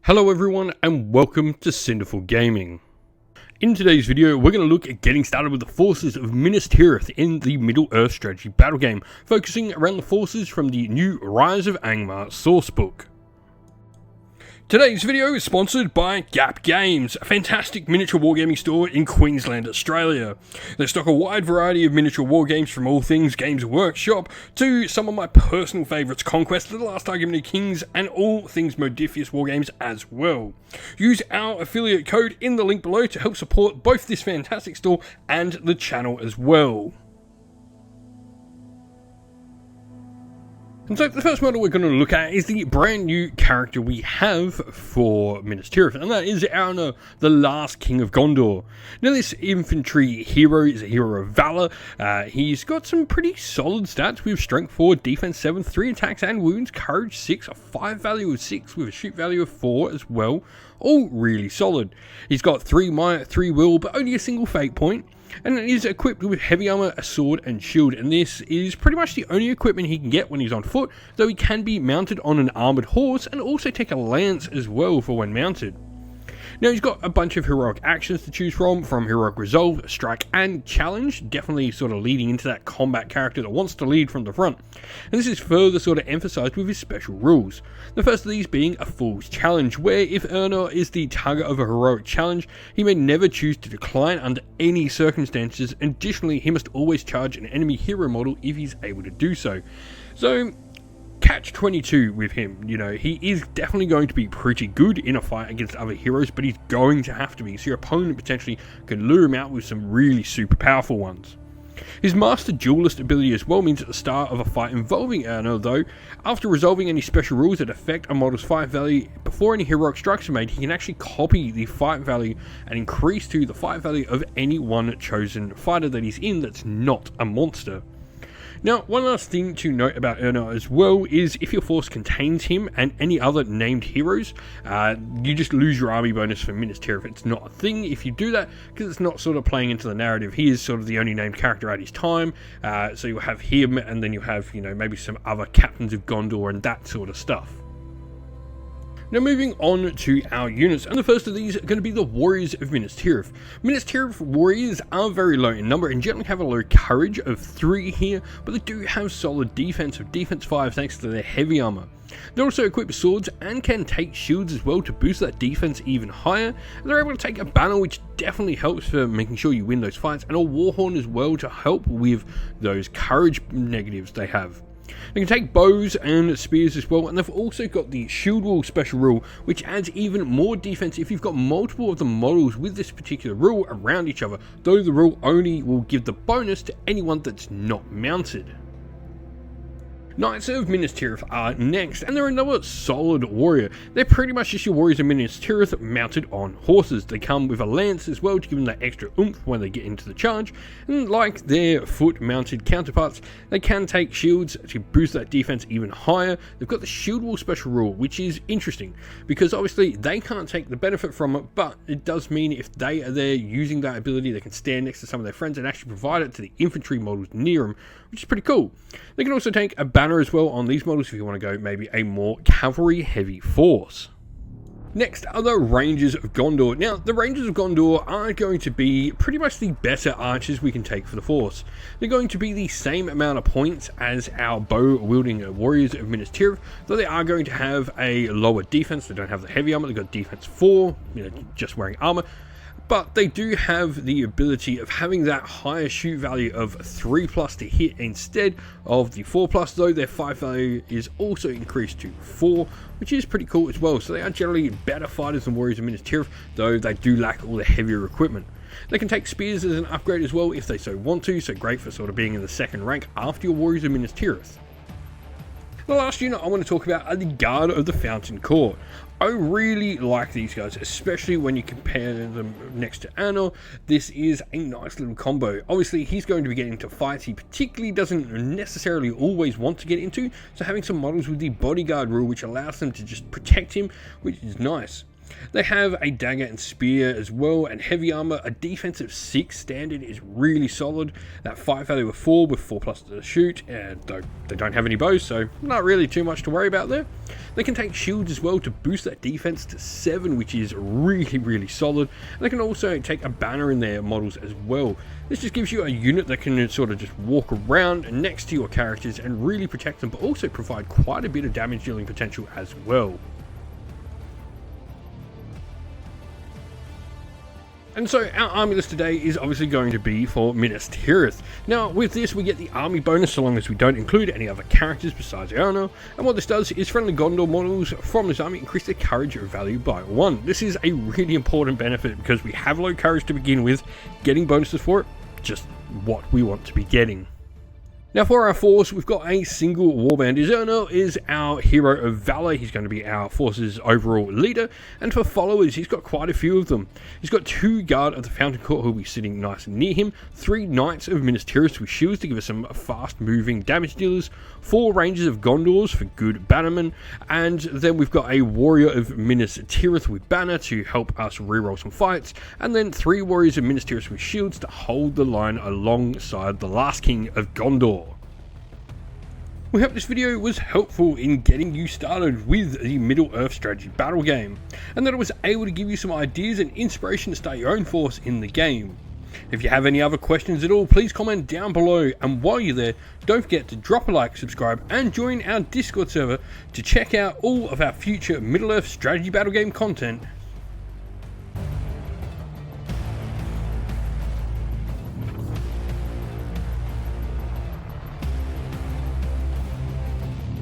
Hello everyone and welcome to Cinderful Gaming. In today's video we're going to look at getting started with the forces of Minas Tirith in the Middle-earth strategy battle game, focusing around the forces from the new Rise of Angmar sourcebook. Today's video is sponsored by Gap Games, a fantastic miniature wargaming store in Queensland, Australia. They stock a wide variety of miniature wargames from all things Games Workshop to some of my personal favourites, Conquest, The Last Argument of Kings, and all things Modifius wargames as well. Use our affiliate code in the link below to help support both this fantastic store and the channel as well. And so the first model we're going to look at is the brand new character we have for Minas Tirith, and that is Eärnur, the last king of Gondor. Now this infantry hero is a hero of valor. He's got some pretty solid stats with strength 4, defense 7, 3 attacks and wounds, courage 6, a 5 value of 6 with a shoot value of 4 as well. All really solid. He's got 3 might, 3 will, but only a single fate point. And it is equipped with heavy armor, a sword and shield, and this is pretty much the only equipment he can get when he's on foot, though he can be mounted on an armored horse and also take a lance as well for when mounted. Now he's got a bunch of heroic actions to choose from Heroic Resolve, Strike and Challenge, definitely sort of leading into that combat character that wants to lead from the front. And this is further sort of emphasised with his special rules. The first of these being a Fool's Challenge, where if Eärnur is the target of a heroic challenge, he may never choose to decline under any circumstances. Additionally, he must always charge an enemy hero model if he's able to do so. So, catch-22 with him, you know, he is definitely going to be pretty good in a fight against other heroes, but he's going to have to be, so your opponent potentially can lure him out with some really super powerful ones. His Master Duelist ability as well means at the start of a fight involving Eärnur though, after resolving any special rules that affect a model's fight value before any heroic strikes are made, he can actually copy the fight value and increase to the fight value of any one chosen fighter that he's in that's not a monster. Now, one last thing to note about Eärnur as well is if your force contains him and any other named heroes, you just lose your army bonus for Minas Tirith. It's not a thing if you do that, because it's not sort of playing into the narrative. He is sort of the only named character at his time, so you'll have him and then you have, you know, maybe some other captains of Gondor and that sort of stuff. Now moving on to our units, and the first of these are going to be the Warriors of Minas Tirith. Minas Tirith warriors are very low in number and generally have a low courage of 3 here, but they do have solid defense of defense 5 thanks to their heavy armor. They're also equipped with swords and can take shields as well to boost that defense even higher, and they're able to take a banner which definitely helps for making sure you win those fights, and a warhorn as well to help with those courage negatives they have. They can take bows and spears as well, and they've also got the shield wall special rule, which adds even more defense if you've got multiple of the models with this particular rule around each other, though the rule only will give the bonus to anyone that's not mounted. Knights of Minas Tirith are next, and they're another solid warrior. They're pretty much just your warriors of Minas Tirith mounted on horses. They come with a lance as well to give them that extra oomph when they get into the charge, and like their foot mounted counterparts, they can take shields to boost that defense even higher. They've got the shield wall special rule, which is interesting because obviously they can't take the benefit from it, but it does mean if they are there using that ability, they can stand next to some of their friends and actually provide it to the infantry models near them, which is pretty cool. They can also take a banner as well on these models if you want to go maybe a more cavalry heavy force. Next are the Rangers of Gondor. Now, the Rangers of Gondor are going to be pretty much the better archers we can take for the force. They're going to be the same amount of points as our bow-wielding Warriors of Minas Tirith, though they are going to have a lower defense. They don't have the heavy armor, they've got defense 4, you know, just wearing armor. But they do have the ability of having that higher shoot value of 3+ to hit instead of the 4+, though their 5 value is also increased to 4, which is pretty cool as well. So they are generally better fighters than Warriors of Minas Tirith, though they do lack all the heavier equipment. They can take spears as an upgrade as well if they so want to, so great for sort of being in the second rank after your Warriors of Minas Tirith. The last unit I want to talk about are the Guard of the Fountain Court. I really like these guys, especially when you compare them next to Eärnur. This is a nice little combo. Obviously, he's going to be getting into fights he particularly doesn't necessarily always want to get into, so having some models with the bodyguard rule which allows them to just protect him, which is nice. They have a dagger and spear as well, and heavy armor. A defensive 6 standard is really solid. That fight value of 4 with 4+ to shoot, though they don't have any bows, so not really too much to worry about there. They can take shields as well to boost that defense to 7, which is really solid. And they can also take a banner in their models as well. This just gives you a unit that can sort of just walk around next to your characters and really protect them, but also provide quite a bit of damage dealing potential as well. And so our army list today is obviously going to be for Minas Tirith. Now with this we get the army bonus so long as we don't include any other characters besides Eärnur, and what this does is friendly Gondor models from this army increase their courage value by 1. This is a really important benefit because we have low courage to begin with. Getting bonuses for it, just what we want to be getting. Now for our force, we've got a single warband. Eärnur is our hero of valor. He's going to be our force's overall leader. And for followers, he's got quite a few of them. He's got 2 guard of the Fountain Court who will be sitting nice near him, 3 knights of Minas Tirith with shields to give us some fast moving damage dealers, 4 rangers of Gondors for good bannermen, and then we've got a warrior of Minas Tirith with banner to help us reroll some fights, and then 3 warriors of Minas Tirith with shields to hold the line alongside the last king of Gondor. We hope this video was helpful in getting you started with the Middle-earth strategy battle game, and that it was able to give you some ideas and inspiration to start your own force in the game. If you have any other questions at all, please comment down below, and while you're there, don't forget to drop a like, subscribe, and join our Discord server to check out all of our future Middle-earth strategy battle game content